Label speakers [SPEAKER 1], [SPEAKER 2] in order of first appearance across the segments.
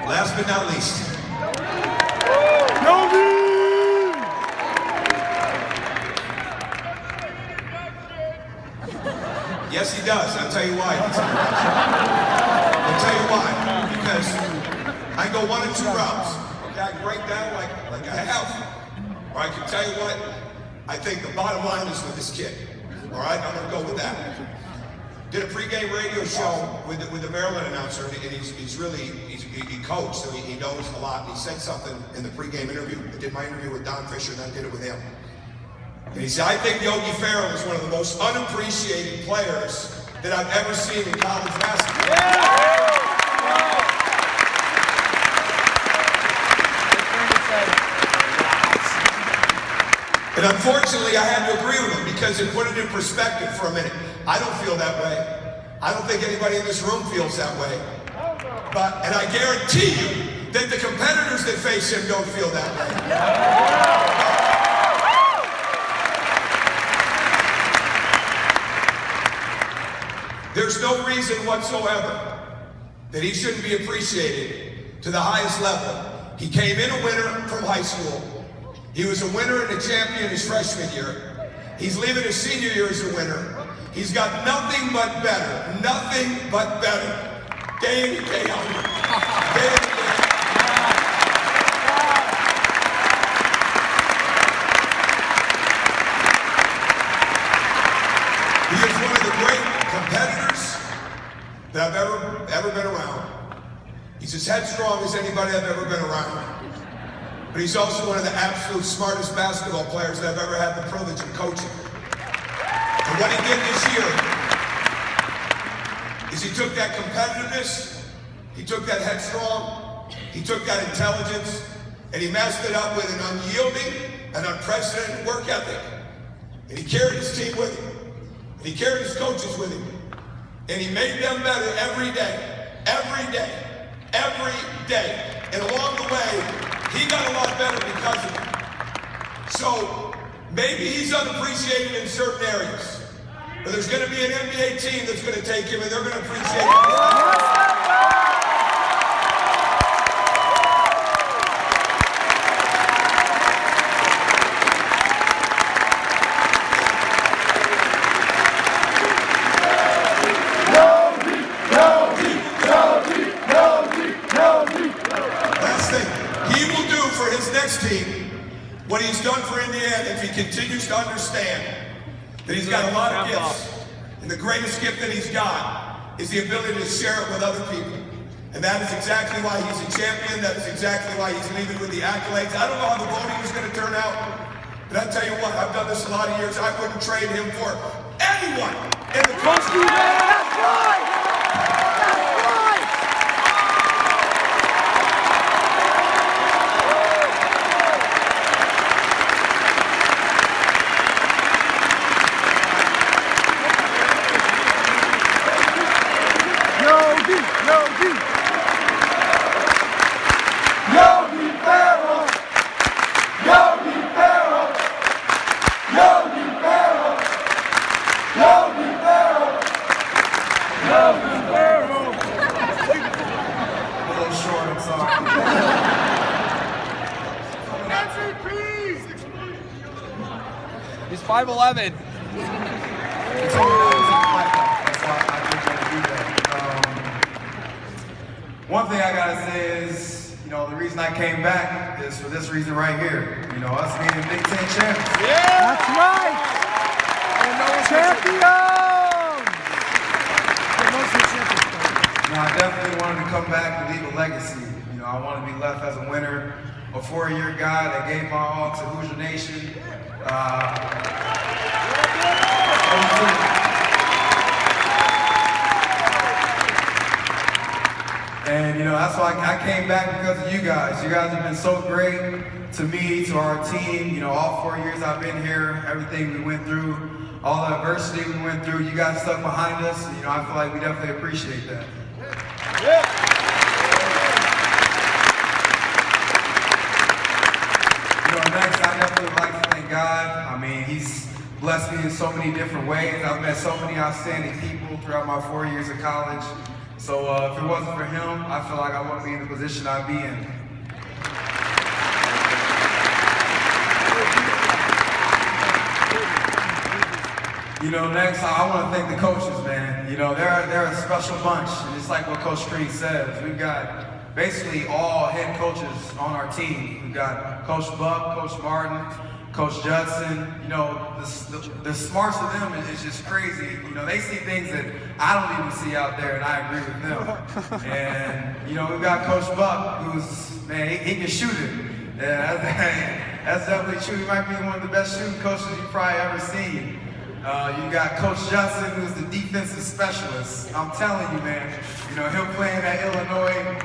[SPEAKER 1] Last but not least.
[SPEAKER 2] Yogi!
[SPEAKER 1] Yes, he does. I'll tell you why. I'll tell you why. Because I go one of two routes. Okay, I can break down like I have. Or I can tell you what, I think the bottom line is with this kid. All right, I'm gonna go with that. Did a pregame radio show with the Maryland announcer, and he coached, so he knows a lot. He said something in the pregame interview. I did my interview with Don Fisher, and I did it with him. And he said, I think Yogi Ferrell is one of the most unappreciated players that I've ever seen in college basketball. Yeah. And unfortunately, I had to agree with him because it put it in perspective for a minute. I don't feel that way. I don't think anybody in this room feels that way. And I guarantee you that the competitors that face him don't feel that way. There's no reason whatsoever that he shouldn't be appreciated to the highest level. He came in a winner from high school. He was a winner and a champion his freshman year. He's leaving his senior year as a winner. He's got nothing but better, day in and day out. Day in and day out. He is one of the great competitors that I've ever been around. He's as headstrong as anybody I've ever been around. But he's also one of the absolute smartest basketball players that I've ever had the privilege of coaching. And what he did this year is he took that competitiveness, he took that headstrong, he took that intelligence, and he matched it up with an unyielding and unprecedented work ethic. And he carried his team with him. And he carried his coaches with him. And he made them better every day, every day, every day. And along the way, he got a lot better because of it. So maybe he's unappreciated in certain areas, but there's going to be an NBA team that's going to take him, and they're going to appreciate him. What he's done for Indiana, if he continues to understand that he's got a lot of gifts, and the greatest gift that he's got is the ability to share it with other people. And that is exactly why he's a champion. That is exactly why he's leaving with the accolades. I don't know how the voting is going to turn out, but I'll tell you what, I've done this a lot of years. I wouldn't trade him for anyone in the country.
[SPEAKER 2] That's right!
[SPEAKER 3] He's 5'11".
[SPEAKER 4] One thing I gotta say is, the reason I came back is for this reason right here. Us being Big Ten champions.
[SPEAKER 2] Yeah! That's right! Champions!
[SPEAKER 4] I definitely wanted to come back and leave a legacy. I want to be left as a winner, a 4-year guy that gave my all to Hoosier Nation. And that's why I came back because of you guys. You guys have been so great to me, to our team. All 4 years I've been here, everything we went through, all the adversity we went through, you guys stuck behind us. I feel like we definitely appreciate that. Next, I definitely would like to thank God. He's blessed me in so many different ways. I've met so many outstanding people throughout my 4 years of college. So if it wasn't for him, I feel like I wouldn't be in the position I'd be in. You know, next, I want to thank the coaches, man. You know, they're a special bunch, and it's like what Coach Green says. We've got basically all head coaches on our team. We've got Coach Buck, Coach Martin, Coach Judson. You know, the smarts of them is just crazy. You know, they see things that I don't even see out there, and I agree with them. And, you know, we've got Coach Buck, who's, man, he can shoot it. Yeah, that's definitely true. He might be one of the best shooting coaches you've probably ever seen. You got Coach Judson, who's the defensive specialist. I'm telling you, man, you know, him playing at Illinois,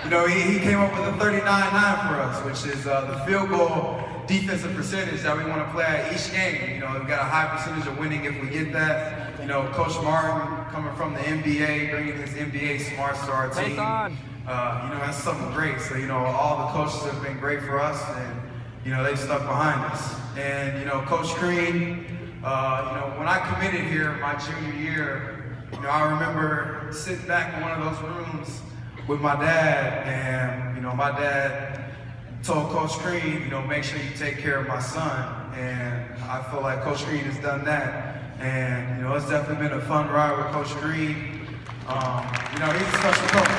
[SPEAKER 4] you know, he came up with a 39-9 for us, which is the field goal defensive percentage that we want to play at each game. You know, we've got a high percentage of winning if we get that. You know, Coach Martin coming from the NBA, bringing his NBA smarts to our team. You know, that's something great. So, you know, all the coaches have been great for us, and, you know, they've stuck behind us. And, you know, Coach Green, you know, when I committed here my junior year, you know, I remember sitting back in one of those rooms with my dad, and, you know, my dad told Coach Green, you know, make sure you take care of my son. And I feel like Coach Green has done that. And, you know, it's definitely been a fun ride with Coach Green. You know, he's a special coach.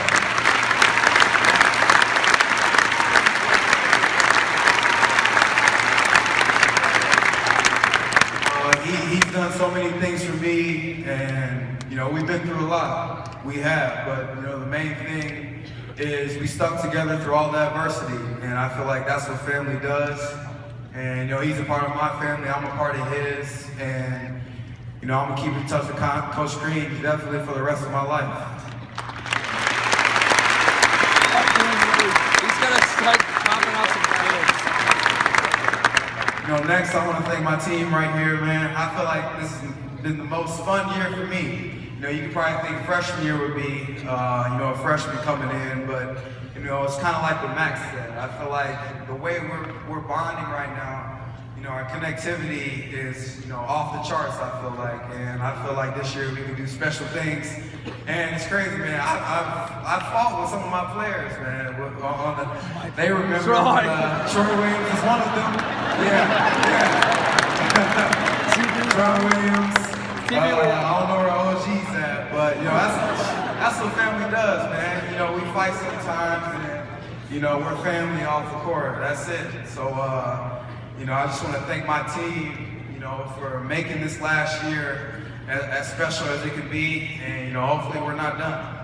[SPEAKER 4] He's done so many things for me, and, you know, we've been through a lot. We have, but, you know, the main thing is we stuck together through all the adversity, and I feel like that's what family does. And, you know, he's a part of my family, I'm a part of his, and, you know, I'm gonna keep in touch with Coach Green definitely for the rest of my life.
[SPEAKER 2] He's gonna start popping out some kids.
[SPEAKER 4] You know, next I want to thank my team right here, man. I feel like this has been the most fun year for me. You know, you could probably think freshman year would be, you know, a freshman coming in, but, you know, it's kind of like what Max said. I feel like the way we're bonding right now, you know, our connectivity is, you know, off the charts, I feel like. And I feel like this year we can do special things. And it's crazy, man. I've fought with some of my players, man. They remember Troy Williams is one of them. Yeah. Troy Williams. I don't know where OG's at, but, you know, that's what family does, man. You know, we fight sometimes, and, you know, we're family off the court. That's it. So, you know, I just want to thank my team, you know, for making this last year as special as it could be, and, you know, hopefully we're not done.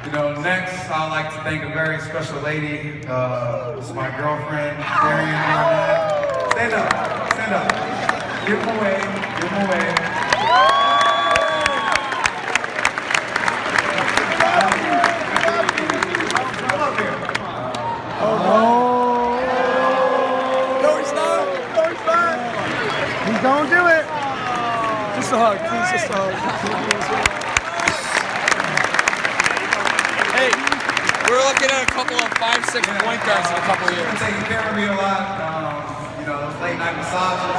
[SPEAKER 4] You know, next, I'd like to thank a very special lady. It's my girlfriend, Darian Arnett. Stand up, stand up. Give him away, give him away. Come up here.
[SPEAKER 2] Oh. No, he's not. No, he's not. He's gonna do it. Just a hug, please, just a hug. Hey, we're looking at a couple of 5'6" point guards in a couple of years.
[SPEAKER 4] You've been taking care of me a lot. You know, those late night massages.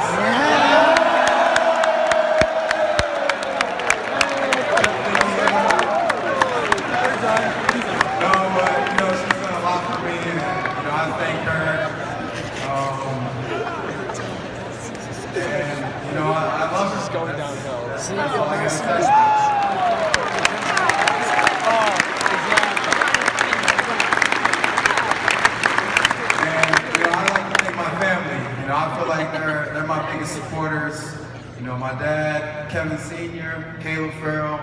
[SPEAKER 4] No, but, you know, she's done a lot for me, and, you know, I thank her. And, you know, I love her.
[SPEAKER 2] It's going downhill. See,
[SPEAKER 4] That's all I gotta say. I feel like they're my biggest supporters. You know, my dad, Kevin Sr., Caleb Ferrell,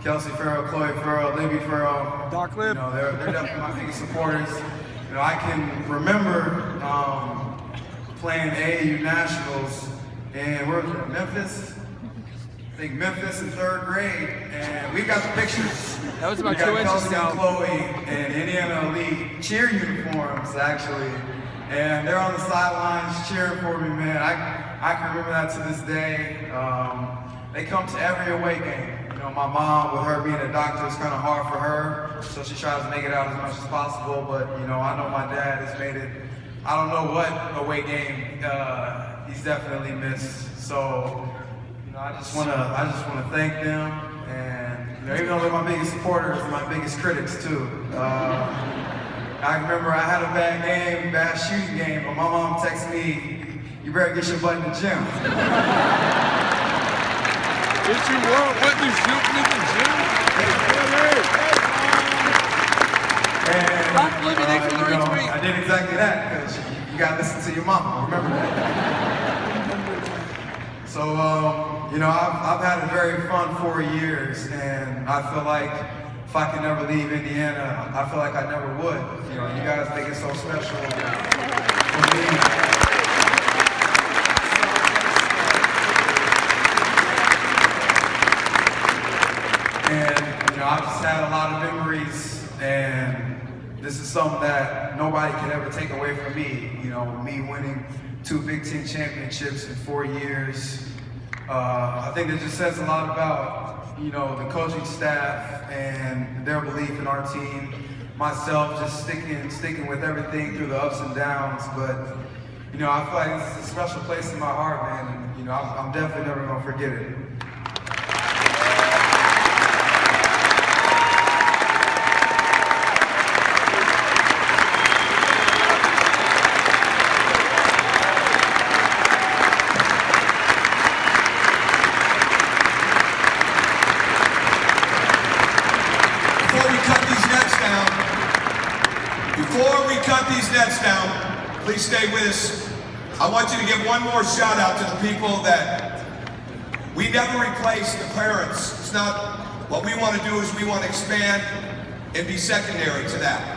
[SPEAKER 4] Kelsey Ferrell, Chloe Ferrell, Libby Ferrell.
[SPEAKER 2] Doc Lib.
[SPEAKER 4] You know, they're definitely my biggest supporters. You know, I can remember playing AAU Nationals, and where was it, Memphis? I think Memphis in 3rd grade, and we got the pictures.
[SPEAKER 2] That was about 2 inches ago.
[SPEAKER 4] Chloe and Indiana Elite cheer uniforms, actually. And they're on the sidelines cheering for me, man. I can remember that to this day. They come to every away game. You know, know, my mom, with her being a doctor, it's kind of hard for her, so she tries to make it out as much as possible. But you know, I know my dad has made it. I don't know what away game he's definitely missed. So, you know, I just wanna thank them, and you know, even though they're my biggest supporters, they're my biggest critics too. I remember I had a bad shooting game, but my mom texted me, "You better get your butt in the gym."
[SPEAKER 3] Did you want me shooting in the gym?
[SPEAKER 4] And
[SPEAKER 3] Stop living in
[SPEAKER 4] you know, I did exactly that because you gotta listen to your mama. Remember that. So you know, I've had a very fun 4 years, and I feel like if I could never leave Indiana, I feel like I never would. You know, you guys make it so special for me. And you know, I've just had a lot of memories, and this is something that nobody can ever take away from me. You know, me winning 2 Big Ten championships in 4 years. I think it just says a lot about, you know, the coaching staff and their belief in our team. Myself just sticking with everything through the ups and downs. But you know, I feel like this is a special place in my heart, man. And you know, I'm definitely never gonna forget it.
[SPEAKER 1] Before we cut these nets down, please stay with us. I want you to give one more shout out to the people that we never replace the parents. It's not, what we want to do is we want to expand and be secondary to that.